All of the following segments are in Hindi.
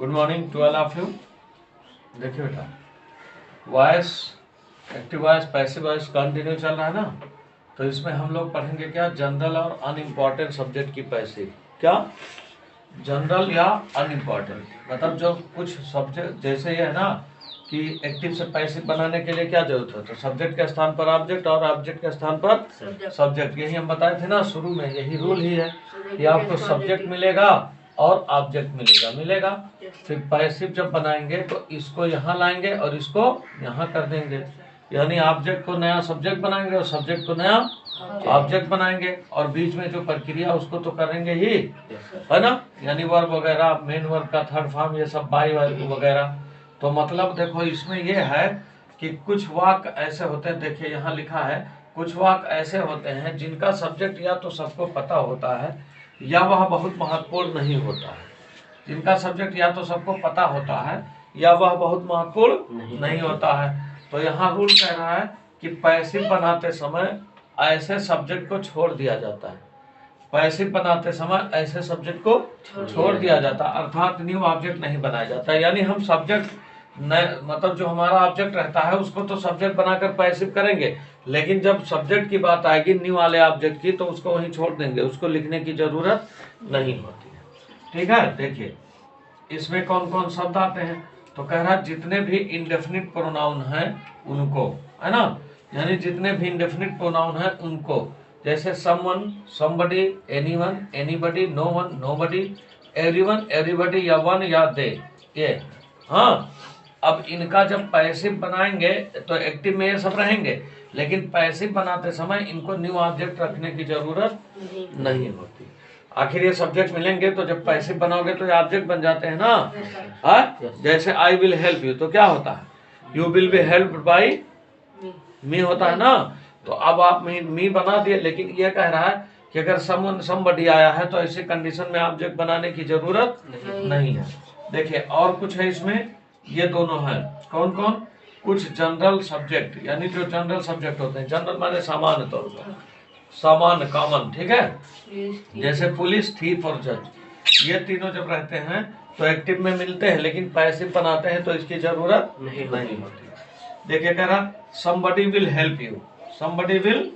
Good morning to all of you. देखिए बेटा, voice, active voice, passive voice continue चल रहा है ना, तो इसमें हम लोग पढ़ेंगे क्या, जनरल और अनइम्पॉर्टेंट सब्जेक्ट की पैसिव। क्या जनरल या अनइम्पॉर्टेंट, मतलब जो कुछ सब्जेक्ट, जैसे ये है ना कि एक्टिव से पैसिव बनाने के लिए क्या जरूरत है, तो सब्जेक्ट के स्थान पर ऑब्जेक्ट और ऑब्जेक्ट के स्थान पर सब्जेक्ट। यही हम बताए थे ना शुरू में, यही रूल ही है कि आपको सब्जेक्ट मिलेगा और ऑब्जेक्ट मिलेगा। फिर पैसिव जब बनाएंगे तो इसको यहाँ लाएंगे और इसको यहाँ कर देंगे, यानी ऑब्जेक्ट को नया सब्जेक्ट बनाएंगे और सब्जेक्ट को नया ऑब्जेक्ट बनाएंगे, और बीच में जो प्रक्रिया उसको तो करेंगे ही, है ना, यानी वर्ब वगैरह, मेन वर्ब का थर्ड फॉर्म, ये सब बाई वर्ब वगैरह। तो मतलब देखो इसमें ये है कि कुछ वाक्य ऐसे होते हैं, देखिए यहाँ लिखा है, कुछ वाक्य ऐसे होते हैं जिनका सब्जेक्ट या तो सबको पता होता है या वह बहुत महत्वपूर्ण नहीं होता है। जिनका सब्जेक्ट या तो सबको पता होता है या वह बहुत महत्वपूर्ण नहीं होता है। तो यहाँ रूल कह रहा है कि पैसिव बनाते समय ऐसे सब्जेक्ट को छोड़ दिया जाता है। पैसिव बनाते समय ऐसे सब्जेक्ट को छोड़ दिया जाता है, अर्थात न्यू ऑब्जेक्ट नहीं बनाया जाता। यानी हम सब्जेक्ट मतलब जो हमारा ऑब्जेक्ट रहता है उसको तो सब्जेक्ट बनाकर पैसिव करेंगे, लेकिन जब सब्जेक्ट की बात आएगी न्यू वाले ऑब्जेक्ट की, तो उसको वहीं छोड़ देंगे, उसको लिखने की जरूरत नहीं होती है। ठीक है, देखिए इसमें कौन कौन शब्द आते हैं, तो कह रहा जितने भी इंडेफिनिट प्रोनाउन हैं उनको, है ना, यानी जितने भी इंडेफिनिट प्रोनाउन हैं उनको, जैसे someone, somebody, anyone, anybody, no one, nobody, everyone, everybody, या वन या दे, ये। हाँ, अब इनका जब पैसिव बनाएंगे तो एक्टिव में ये सब रहेंगे, लेकिन पैसिव बनाते समय इनको न्यू ऑब्जेक्ट रखने की जरूरत नहीं होती। आखिर ये सब्जेक्ट मिलेंगे तो जब पैसिव बनाओगे तो ये ऑब्जेक्ट बन जाते हैं ना। हाँ, जैसे आई विल हेल्प यू, तो क्या होता है, you will be helped by me होता है ना। तो अब आप मी बना दिए, लेकिन ये कह रहा है कि अगर समवन, समबडी आया है तो ऐसे कंडीशन में ऑब्जेक्ट बनाने की जरूरत नहीं है। देखिए और कुछ है इसमें, ये दोनों हैं, कौन कौन, कुछ जनरल सब्जेक्ट, यानी जो जनरल सब्जेक्ट होते हैं, जनरल माने सामान्य तौर पर, सामान्य, कॉमन, ठीक है, जैसे पुलिस, थीफ और जज, ये तीनों जब रहते हैं तो एक्टिव में मिलते हैं, लेकिन पैसिव बनाते हैं तो इसकी जरूरत नहीं होती। देखिए कह रहा somebody will help you, somebody will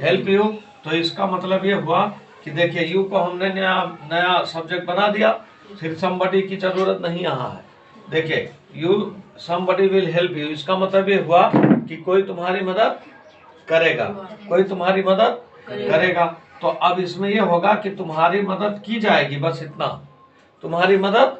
help you, तो इसका मतलब ये हुआ कि देखिए यू को हमने नया सब्जेक्ट बना दिया, फिर somebody की जरूरत नहीं यहाँ है। देखिए you, somebody will help you, इसका मतलब ये हुआ कि कोई तुम्हारी मदद करेगा, कोई तुम्हारी मदद करेगा। तो अब इसमें ये होगा कि तुम्हारी मदद की जाएगी, बस इतना, तुम्हारी मदद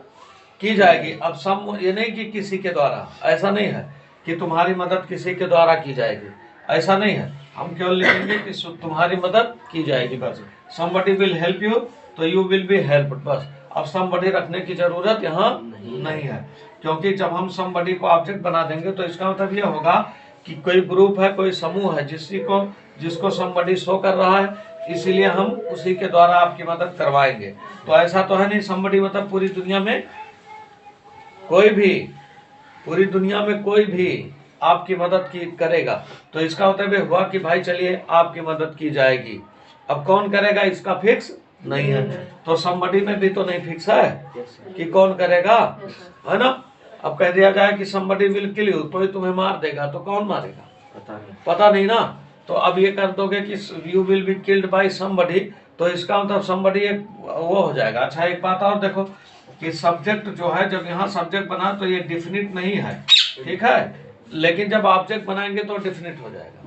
की जाएगी। अब सम ये नहीं कि किसी के द्वारा, ऐसा नहीं है कि तुम्हारी मदद किसी के द्वारा की जाएगी, ऐसा नहीं है, हम केवल लिखेंगे कि तुम्हारी मदद की जाएगी, बस। somebody will help you, तो you will be helped, बस। अब somebody रखने की जरूरत यहाँ नहीं है, क्योंकि जब हम somebody को ऑब्जेक्ट बना देंगे तो इसका मतलब ये होगा कि कोई ग्रुप है, कोई समूह है जिसको somebody शो कर रहा है, इसीलिए हम उसी के द्वारा आपकी मदद करवाएंगे। तो ऐसा तो है नहीं somebody मतलब पूरी दुनिया में कोई भी आपकी मदद की करेगा, तो इसका मतलब हुआ कि भाई चलिए आपकी मदद की जाएगी। अब कौन करेगा इसका फिक्स नहीं है, तो somebody में भी तो नहीं फिक्स है कि कौन करेगा, है ना। अब कह दिया जाए कि somebody will kill you, कोई तुम्हें मार देगा, तो कौन मारेगा, पता नहीं ना। तो अब ये कर दोगे कि you will be killed by somebody, तो इसका मतलब somebody एक वो हो जाएगा। अच्छा एक बात और देखो कि सब्जेक्ट जो है, जब यहाँ सब्जेक्ट बना तो ये डिफिनिट नहीं है, ठीक है, लेकिन जब ऑब्जेक्ट बनाएंगे तो डिफिनिट हो जाएगा,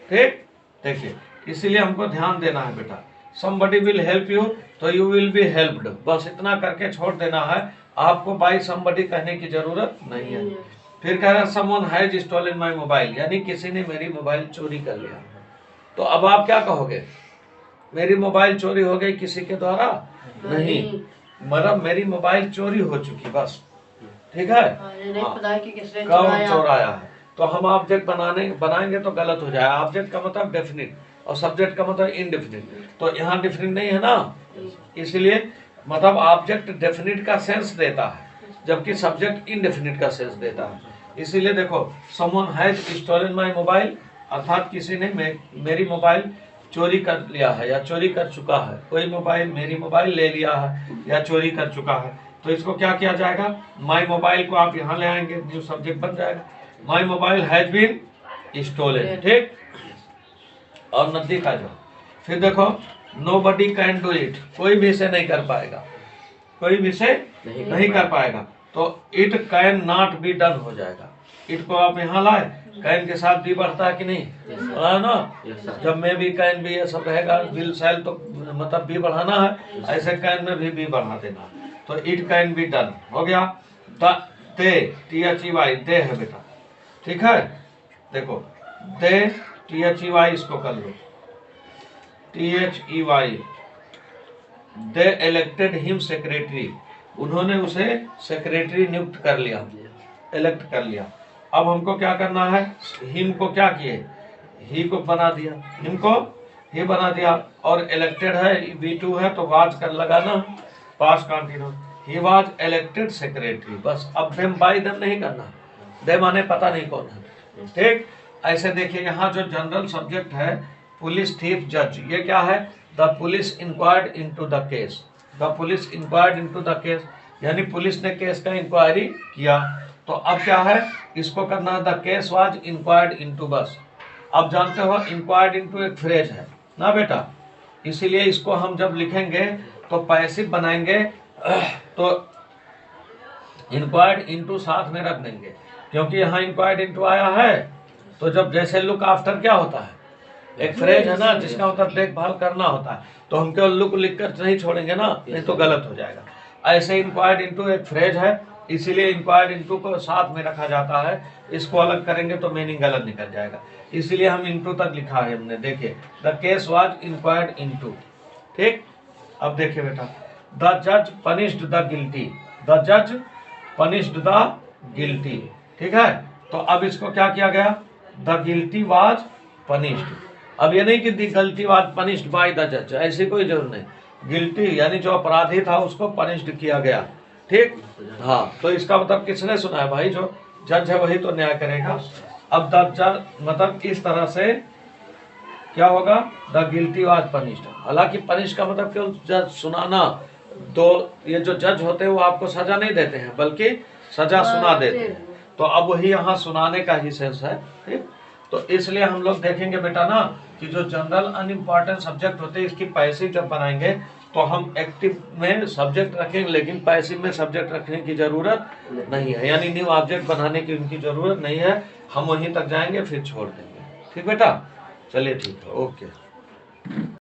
ठीक। देखिए इसीलिए हमको ध्यान देना है बेटा, somebody will help you, तो you will be helped, बस इतना करके छोड़ देना है, आपको by somebody कहने की जरूरत नहीं है। फिर कह रहा है someone has stolen my mobile, यानी किसी ने मेरी मोबाइल चोरी कर लिया। तो अब आप क्या कहोगे, मेरी मोबाइल चोरी हो गई किसी के द्वारा नहीं, मतलब मेरी मोबाइल चोरी हो चुकी, बस, ठीक है। कौन चोराया है, तो हम ऑब्जेक्ट बनाएंगे तो गलत हो जाएगा। ऑब्जेक्ट का मतलब डेफिनिट और सब्जेक्ट का मतलब इनडेफिनिट, तो यहाँ डेफिनिट नहीं है ना, इसलिए मतलब ऑब्जेक्ट डेफिनिट का सेंस देता है जबकि सब्जेक्ट इनडेफिनिट का सेंस देता है। इसीलिए देखो someone has stolen my mobile, अर्थात किसी ने मेरी मोबाइल चोरी कर लिया है या चोरी कर चुका है, कोई मोबाइल मेरी मोबाइल ले लिया है या चोरी कर चुका है। तो इसको क्या किया जाएगा, माई मोबाइल को आप यहाँ ले आएंगे, न्यू सब्जेक्ट बन जाएगा, my mobile has been stolen, ठीक। और नजदीक आ जाओ, फिर देखो नोबडी कैन डू इट, कोई भी इसे नहीं कर पाएगा, कोई भी इसे नहीं कर पाएगा, तो it can not be done हो जाएगा। इट को आप यहाँ लाए, कैन के साथ भी बढ़ता है कि नहीं, है ना, जब में भी कैन भी ये सब रहेगा, विल शैल तो मतलब भी बढ़ाना है, ऐसे कैन में भी बढ़ा देना, तो इट कैन बी डन हो गया। दे, THEY दे है बेटा, ठीक है, देखो दे THEY इसको कर लो, THEY, they elected him secretary, उन्होंने उसे सेक्रेटरी नियुक्त कर लिया, इलेक्ट कर लिया। अब हमको क्या करना है, हिम को क्या किए, ही को बना दिया, हिम को ही बना दिया, और इलेक्टेड है V2 है तो वाज कर लगाना, past continuous, he was elected secretary, बस। अब देम बाय देम नहीं करना, दे माने पता नहीं कौन है, ठीक। ऐसे देखिए यहाँ जो जनरल सब्जेक्ट है पुलिस, थीफ, जज, ये क्या है, the police inquired into the case, the police inquired into the case, यानी पुलिस ने केस का इंक्वायरी किया। तो अब क्या है, इसको करना है the case was inquired into, बस। अब जानते हो इंक्वायर्ड इनटू एक फ्रेज है ना बेटा, इसीलिए इसको हम जब लिखेंगे तो पैसिव बनाएंगे तो इंक्वायर्ड इनटू साथ में रख देंगे, क्योंकि यहाँ इंक्वायर्ड इनटू आया है, तो जब जैसे लुक आफ्टर क्या होता है, एक फ्रेज है ना जिसका मतलब देखभाल करना होता है, तो हम केवल लुक लिखकर नहीं छोड़ेंगे ना, नहीं तो गलत हो जाएगा। ऐसे इंक्वायर्ड इनटू एक फ्रेज है, इसीलिए इंक्वायर्ड इनटू को साथ में रखा जाता है, इसको अलग करेंगे तो मीनिंग गलत निकल जाएगा, इसीलिए हम इनटू तक लिखा है हमने। देखिए the case was inquired into, ठीक। अब देखिए बेटा, द जज पनिश्ड द गिल्टी, द जज पनिश्ड द गिल्टी, ठीक है। तो अब इसको क्या किया गया, द गिल्टी वाज पनिश्ड। अब ये नहीं कि the guilty was punished by the जज, ऐसी कोई जरूरत नहीं, गिल्टी यानी जो अपराधी था उसको पनिश्ड किया गया, ठीक। हाँ, तो इसका मतलब किसने सुना है भाई, जो जज है वही तो न्याय करेगा। अब द जज मतलब इस तरह से क्या होगा, द गिल्टी वाज पनिश्ड, हालांकि पनिश का मतलब केवल जज सुनाना, तो ये जो जज होते हैं वो आपको सजा नहीं देते हैं बल्कि सजा सुना देते हैं, तो अब वही यहाँ सुनाने का ही सेंस है, ठीक। तो इसलिए हम लोग देखेंगे बेटा ना कि जो जनरल अनइम्पॉर्टेंट सब्जेक्ट होते हैं इसकी पैसिव जब बनाएंगे तो हम एक्टिव में सब्जेक्ट रखेंगे, लेकिन पैसिव में सब्जेक्ट रखने की जरूरत नहीं है, यानी न्यू ऑब्जेक्ट बनाने की उनकी जरूरत नहीं है, हम वहीं तक जाएंगे फिर छोड़ देंगे, ठीक बेटा। चलिए ठीक है, ओके।